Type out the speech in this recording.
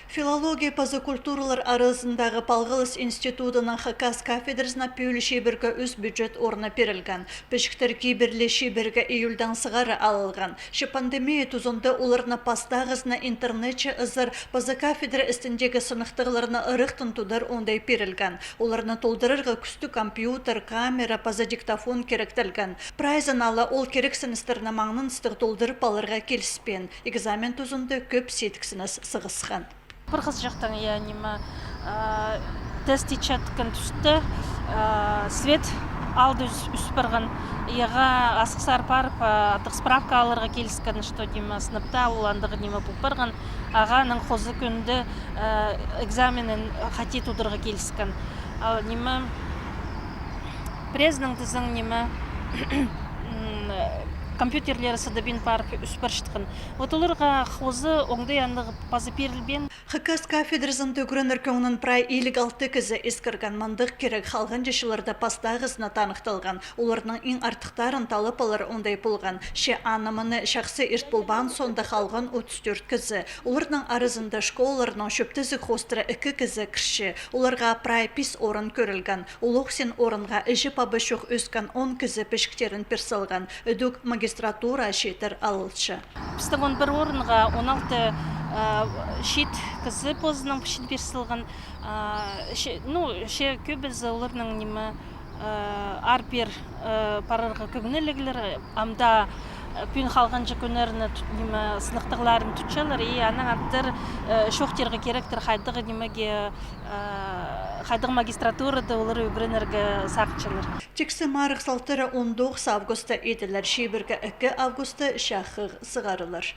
Филология позакультуралар арасындағы Палғылыс институтының хакас кафедрасына пөйлі шебіргі өз бюджет орны перілген. Пешіктер кейбірлі шебіргі июльдан сығары алылған. Пандемия тұзында оларына пастағызына интернетчі ызыр поза кафедра істіндегі сынықтығыларына ұрықтын тудар ондай перілген. Оларына толдырырға күсті компьютер, камера, поза диктофон керектілген. Прайзын ала ол керек сыныстырына маңнын стық толдырып алырға келіспен. Экзамен тұзында көп сетіксініз сығысқан. Пырхыз жақтан янима тест ичаткан түсті свет алды үспіргін яға асықсар парып атық справка алырға келіскен что дима сыныпта уландығы дима бұлпыргын ағаның қозы күнді экзаменін хати тудырға келіскен ал дима презның тізің дима компьютерлері садабин парып үспір шытқын. Вот оларға қозы оңды яндығы пазы перілбен. Хакас кафедрызын төгірінір көңінің прай елік алты кізі ескірген мандық керек халғын жешілерді пастағызына танықтылған. Оларының ең артықтарын талып алыр ондай болған. Ше анымыны шақсы ерт болбан сонда халғын 34 кізі. Оларының арызында школаларының шөптізі қостыры 2 кізі кірші. Оларға прай пис орын көрілген. Олық сен орынға іші пабы шоқ өскен 10 кізі пешіктерін персалған. Өдік магистратура шетір алылшы. Біздің 11 орынға 16 шет кізі позының шет персалған. Ше көбізі оларының немі арпер парырға көгінелігілер, амда пүн қалған жүкөнеріні сынықтығыларын тұтшалар, аның аттыр шоқтерға керектір қайдығы немеге қайдығы магистратурада олар өгірінерге сақчылар. Тексі марық салтыры 19 августа еділер, шебіргі 2 августа шақық сығарылар.